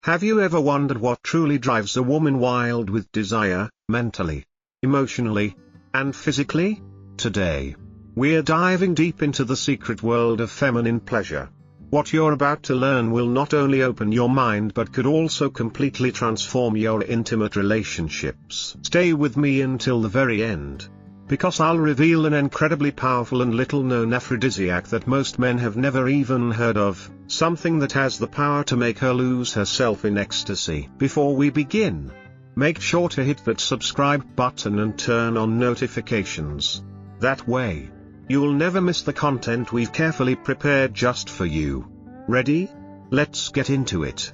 Have you ever wondered what truly drives a woman wild with desire, mentally, emotionally, and physically? Today, we're diving deep into the secret world of feminine pleasure. What you're about to learn will not only open your mind but could also completely transform your intimate relationships. Stay with me until the very end, because I'll reveal an incredibly powerful and little-known aphrodisiac that most men have never even heard of, something that has the power to make her lose herself in ecstasy. Before we begin, make sure to hit that subscribe button and turn on notifications. That way, you'll never miss the content we've carefully prepared just for you. Ready? Let's get into it.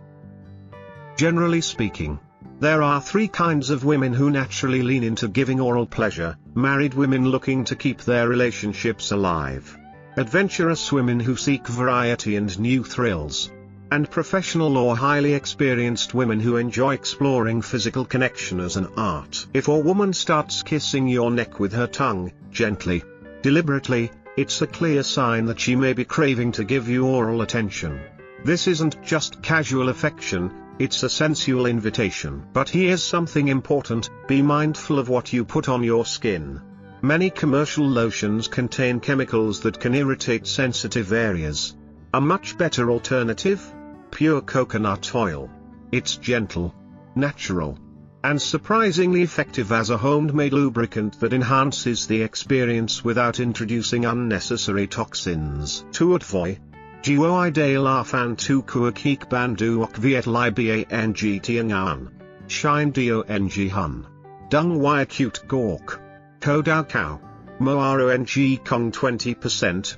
Generally speaking, there are three kinds of women who naturally lean into giving oral pleasure: married women looking to keep their relationships alive, adventurous women who seek variety and new thrills, and professional or highly experienced women who enjoy exploring physical connection as an art. If a woman starts kissing your neck with her tongue, gently, deliberately, it's a clear sign that she may be craving to give you oral attention. This isn't just casual affection, it's a sensual invitation. But here's something important: be mindful of what you put on your skin. Many commercial lotions contain chemicals that can irritate sensitive areas. A much better alternative? Pure coconut oil. It's gentle, natural, and surprisingly effective as a homemade lubricant that enhances the experience without introducing unnecessary toxins. Tuatvoy, Jiwoi de la fan tu kuakik bandu ok viet li bang tiangan. Shine dong hun. Dung wire cute gawk. Kodao cow. Moaro ng kong 20%.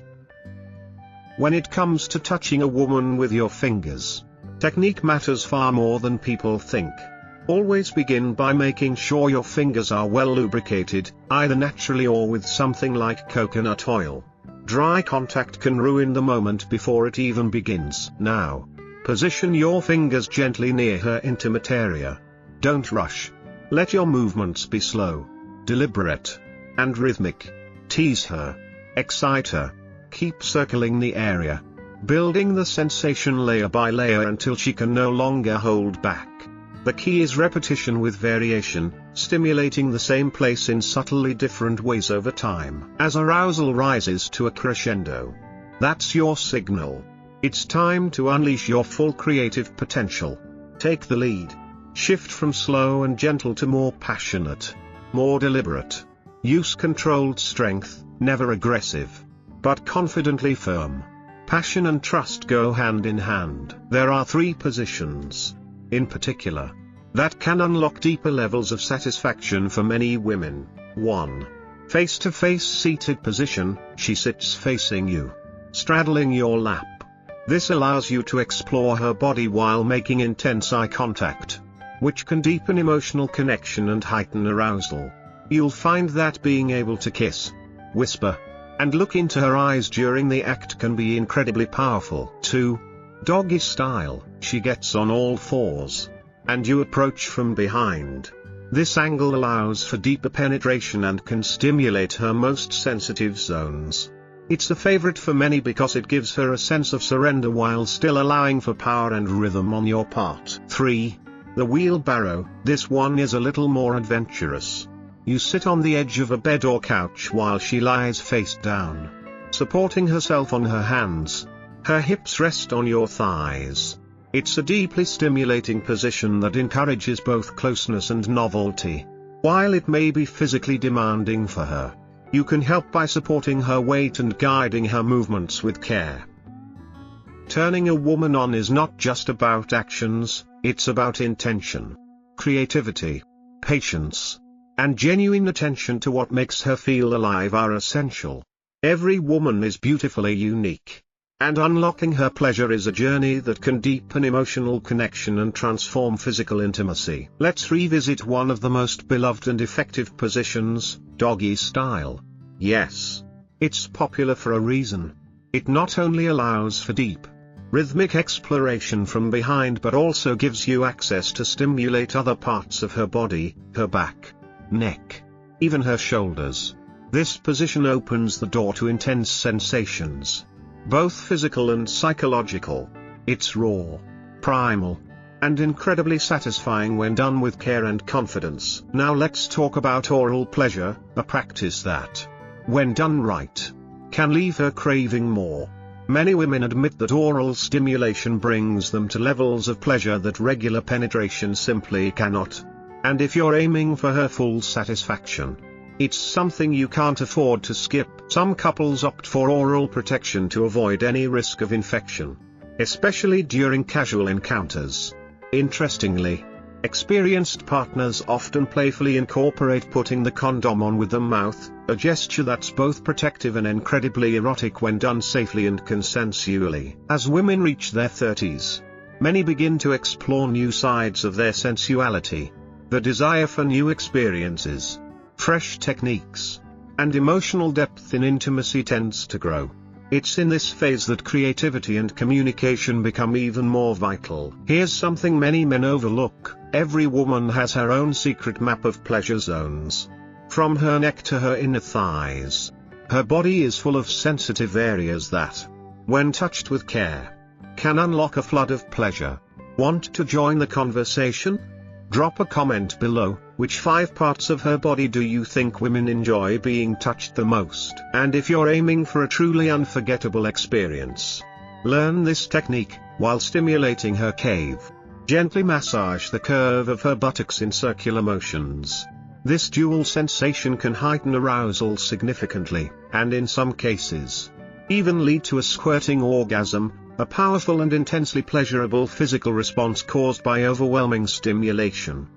When it comes to touching a woman with your fingers, technique matters far more than people think. Always begin by making sure your fingers are well lubricated, either naturally or with something like coconut oil. Dry contact can ruin the moment before it even begins. Now, position your fingers gently near her intimate area. Don't rush. Let your movements be slow, deliberate, and rhythmic. Tease her. Excite her. Keep circling the area, building the sensation layer by layer until she can no longer hold back. The key is repetition with variation, stimulating the same place in subtly different ways over time. As arousal rises to a crescendo, that's your signal. It's time to unleash your full creative potential. Take the lead. Shift from slow and gentle to more passionate, more deliberate. Use controlled strength, never aggressive, but confidently firm. Passion and trust go hand in hand. There are three positions, in particular, that can unlock deeper levels of satisfaction for many women. 1. Face-to-face seated position. She sits facing you, straddling your lap. This allows you to explore her body while making intense eye contact, which can deepen emotional connection and heighten arousal. You'll find that being able to kiss, whisper, and look into her eyes during the act can be incredibly powerful. 2. Doggy style. She gets on all fours, and you approach from behind. This angle allows for deeper penetration and can stimulate her most sensitive zones. It's a favorite for many because it gives her a sense of surrender while still allowing for power and rhythm on your part. 3. The wheelbarrow. This one is a little more adventurous. You sit on the edge of a bed or couch while she lies face down, supporting herself on her hands. Her hips rest on your thighs. It's a deeply stimulating position that encourages both closeness and novelty. While it may be physically demanding for her, you can help by supporting her weight and guiding her movements with care. Turning a woman on is not just about actions, it's about intention, creativity, patience, and genuine attention to what makes her feel alive are essential. Every woman is beautifully unique, and unlocking her pleasure is a journey that can deepen emotional connection and transform physical intimacy. Let's revisit one of the most beloved and effective positions, doggy style. Yes, it's popular for a reason. It not only allows for deep, rhythmic exploration from behind but also gives you access to stimulate other parts of her body, her back, neck, even her shoulders. This position opens the door to intense sensations, both physical and psychological. It's raw, primal, and incredibly satisfying when done with care and confidence. Now let's talk about oral pleasure, a practice that, when done right, can leave her craving more. Many women admit that oral stimulation brings them to levels of pleasure that regular penetration simply cannot. And if you're aiming for her full satisfaction, it's something you can't afford to skip. Some couples opt for oral protection to avoid any risk of infection, especially during casual encounters. Interestingly, experienced partners often playfully incorporate putting the condom on with the mouth, a gesture that's both protective and incredibly erotic when done safely and consensually. As women reach their 30s, many begin to explore new sides of their sensuality. The desire for new experiences, fresh techniques, and emotional depth in intimacy tends to grow. It's in this phase that creativity and communication become even more vital. Here's something many men overlook: every woman has her own secret map of pleasure zones. From her neck to her inner thighs, her body is full of sensitive areas that, when touched with care, can unlock a flood of pleasure. Want to join the conversation? Drop a comment below. Which 5 parts of her body do you think women enjoy being touched the most? And if you're aiming for a truly unforgettable experience, learn this technique while stimulating her cave. Gently massage the curve of her buttocks in circular motions. This dual sensation can heighten arousal significantly, and in some cases, even lead to a squirting orgasm, a powerful and intensely pleasurable physical response caused by overwhelming stimulation.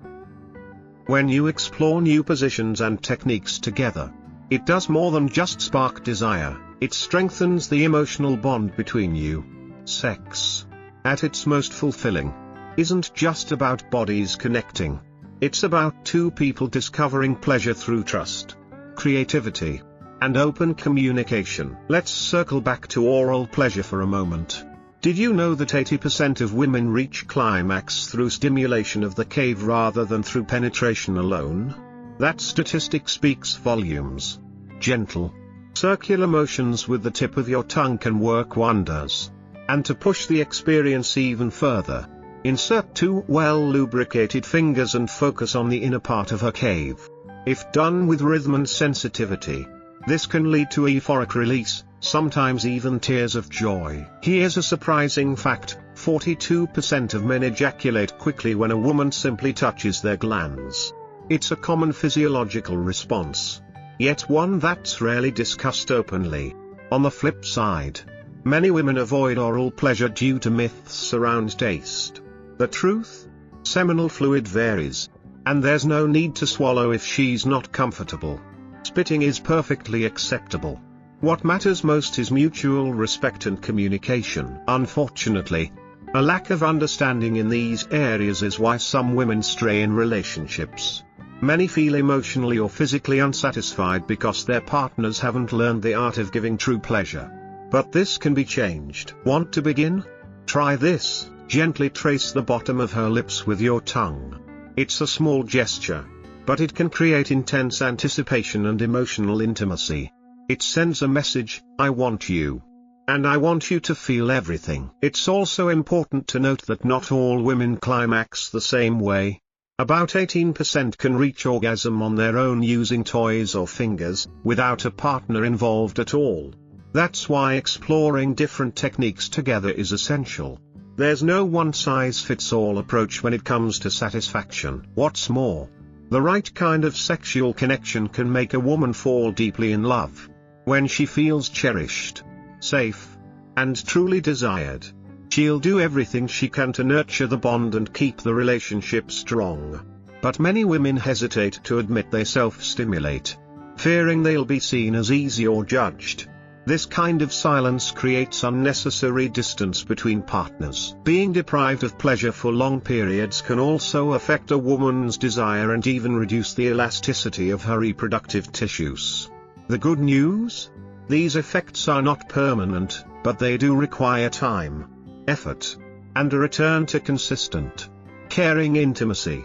When you explore new positions and techniques together, it does more than just spark desire, it strengthens the emotional bond between you. Sex, at its most fulfilling, isn't just about bodies connecting. It's about 2 people discovering pleasure through trust, creativity, and open communication. Let's circle back to oral pleasure for a moment. Did you know that 80% of women reach climax through stimulation of the cave rather than through penetration alone? That statistic speaks volumes. Gentle, circular motions with the tip of your tongue can work wonders. And to push the experience even further, insert 2 well-lubricated fingers and focus on the inner part of her cave. If done with rhythm and sensitivity, this can lead to euphoric release, sometimes even tears of joy. Here's a surprising fact: 42% of men ejaculate quickly when a woman simply touches their glands. It's a common physiological response, yet one that's rarely discussed openly. On the flip side, many women avoid oral pleasure due to myths around taste. The truth? Seminal fluid varies, and there's no need to swallow if she's not comfortable. Spitting is perfectly acceptable. What matters most is mutual respect and communication. Unfortunately, a lack of understanding in these areas is why some women stray in relationships. Many feel emotionally or physically unsatisfied because their partners haven't learned the art of giving true pleasure. But this can be changed. Want to begin? Try this: gently trace the bottom of her lips with your tongue. It's a small gesture, but it can create intense anticipation and emotional intimacy. It sends a message: I want you. And I want you to feel everything. It's also important to note that not all women climax the same way. About 18% can reach orgasm on their own using toys or fingers, without a partner involved at all. That's why exploring different techniques together is essential. There's no one-size-fits-all approach when it comes to satisfaction. What's more, the right kind of sexual connection can make a woman fall deeply in love. When she feels cherished, safe, and truly desired, she'll do everything she can to nurture the bond and keep the relationship strong. But many women hesitate to admit they self-stimulate, fearing they'll be seen as easy or judged. This kind of silence creates unnecessary distance between partners. Being deprived of pleasure for long periods can also affect a woman's desire and even reduce the elasticity of her reproductive tissues. The good news? These effects are not permanent, but they do require time, effort, and a return to consistent, caring intimacy.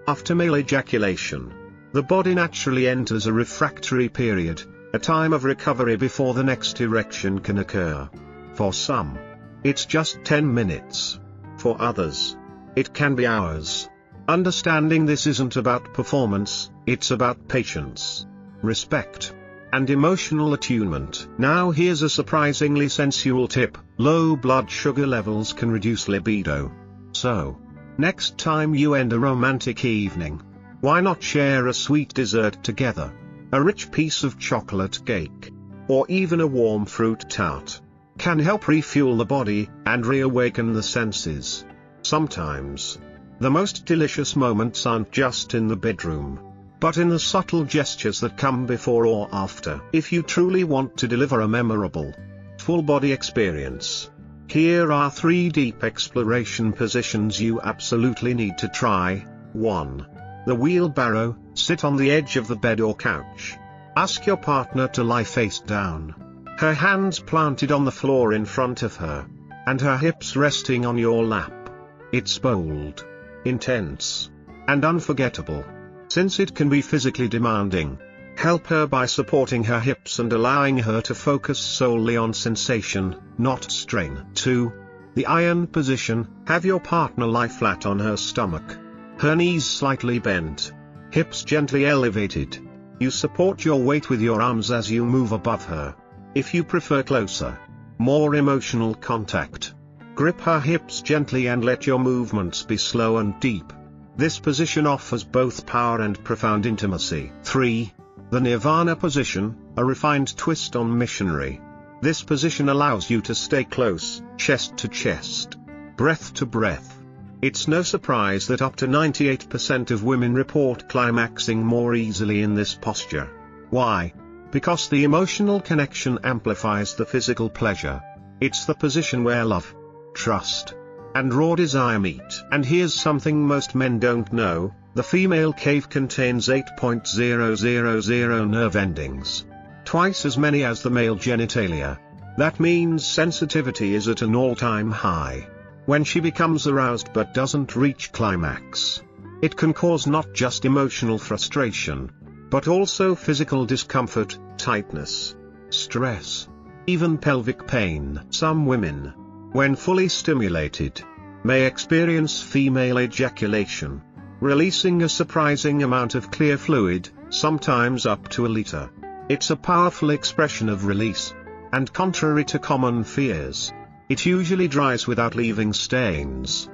After male ejaculation, the body naturally enters a refractory period, a time of recovery before the next erection can occur. For some, it's just 10 minutes. For others, it can be hours. Understanding this isn't about performance, it's about patience, respect, and emotional attunement. Now here's a surprisingly sensual tip: low blood sugar levels can reduce libido. So, next time you end a romantic evening, why not share a sweet dessert together? A rich piece of chocolate cake, or even a warm fruit tart, can help refuel the body and reawaken the senses. Sometimes, the most delicious moments aren't just in the bedroom, but in the subtle gestures that come before or after. If you truly want to deliver a memorable, full-body experience, here are 3 deep exploration positions you absolutely need to try. 1. The wheelbarrow. Sit on the edge of the bed or couch. Ask your partner to lie face down, her hands planted on the floor in front of her, and her hips resting on your lap. It's bold, intense, and unforgettable. Since it can be physically demanding, help her by supporting her hips and allowing her to focus solely on sensation, not strain. 2. The iron position. Have your partner lie flat on her stomach, her knees slightly bent, hips gently elevated. You support your weight with your arms as you move above her. If you prefer closer, more emotional contact, grip her hips gently and let your movements be slow and deep. This position offers both power and profound intimacy. 3. The Nirvana position, a refined twist on missionary. This position allows you to stay close, chest to chest, breath to breath. It's no surprise that up to 98% of women report climaxing more easily in this posture. Why? Because the emotional connection amplifies the physical pleasure. It's the position where love, trust, and raw desire meet. And here's something most men don't know: the female cave contains 8.000 nerve endings, twice as many as the male genitalia. That means sensitivity is at an all-time high. When she becomes aroused but doesn't reach climax, it can cause not just emotional frustration, but also physical discomfort, tightness, stress, even pelvic pain. Some women, when fully stimulated, may experience female ejaculation, releasing a surprising amount of clear fluid, sometimes up to a liter. It's a powerful expression of release, and contrary to common fears, it usually dries without leaving stains.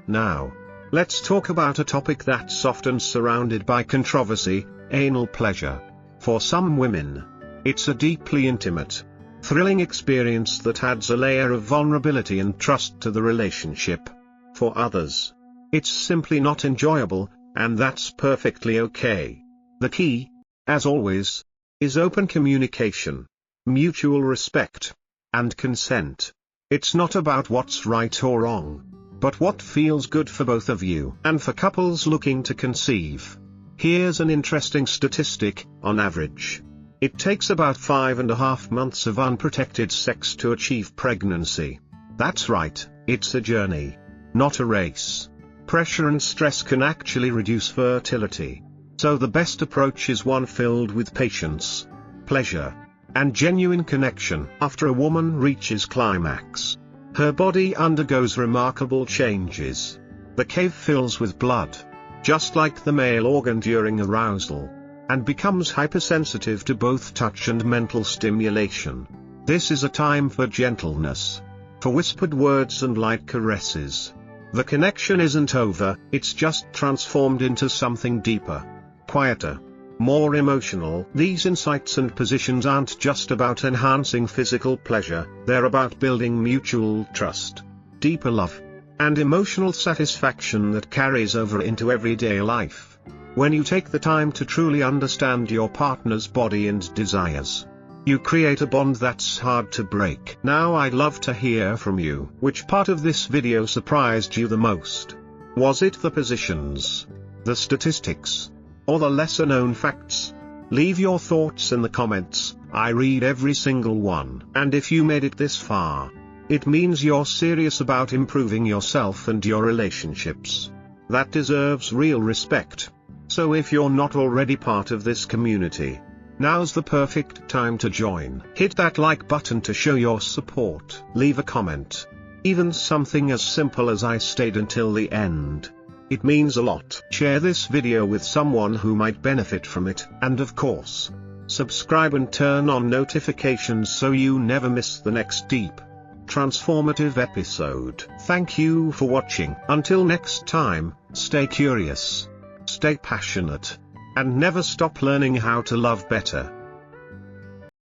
Now, let's talk about a topic that's often surrounded by controversy: anal pleasure. For some women, it's a deeply intimate, thrilling experience that adds a layer of vulnerability and trust to the relationship. For others, it's simply not enjoyable, and that's perfectly okay. The key, as always, is open communication, mutual respect, and consent. It's not about what's right or wrong, but what feels good for both of you. And for couples looking to conceive, here's an interesting statistic: on average, it takes about 5.5 months of unprotected sex to achieve pregnancy. That's right, it's a journey, not a race. Pressure and stress can actually reduce fertility. So the best approach is one filled with patience, pleasure, and genuine connection. After a woman reaches climax, her body undergoes remarkable changes. The cave fills with blood, just like the male organ during arousal, and becomes hypersensitive to both touch and mental stimulation. This is a time for gentleness, for whispered words and light caresses. The connection isn't over, it's just transformed into something deeper, quieter, more emotional. These insights and positions aren't just about enhancing physical pleasure, they're about building mutual trust, deeper love, and emotional satisfaction that carries over into everyday life. When you take the time to truly understand your partner's body and desires, you create a bond that's hard to break. Now I'd love to hear from you. Which part of this video surprised you the most? Was it the positions, the statistics, or the lesser-known facts? Leave your thoughts in the comments. I read every single one. And if you made it this far, it means you're serious about improving yourself and your relationships. That deserves real respect. So if you're not already part of this community, now's the perfect time to join. Hit that like button to show your support. Leave a comment, Even something as simple as "I stayed until the end." It means a lot. Share this video with someone who might benefit from it, and of course, subscribe and turn on notifications so you never miss the next deep, transformative episode. Thank you for watching. Until next time, stay curious, stay passionate, and never stop learning how to love better.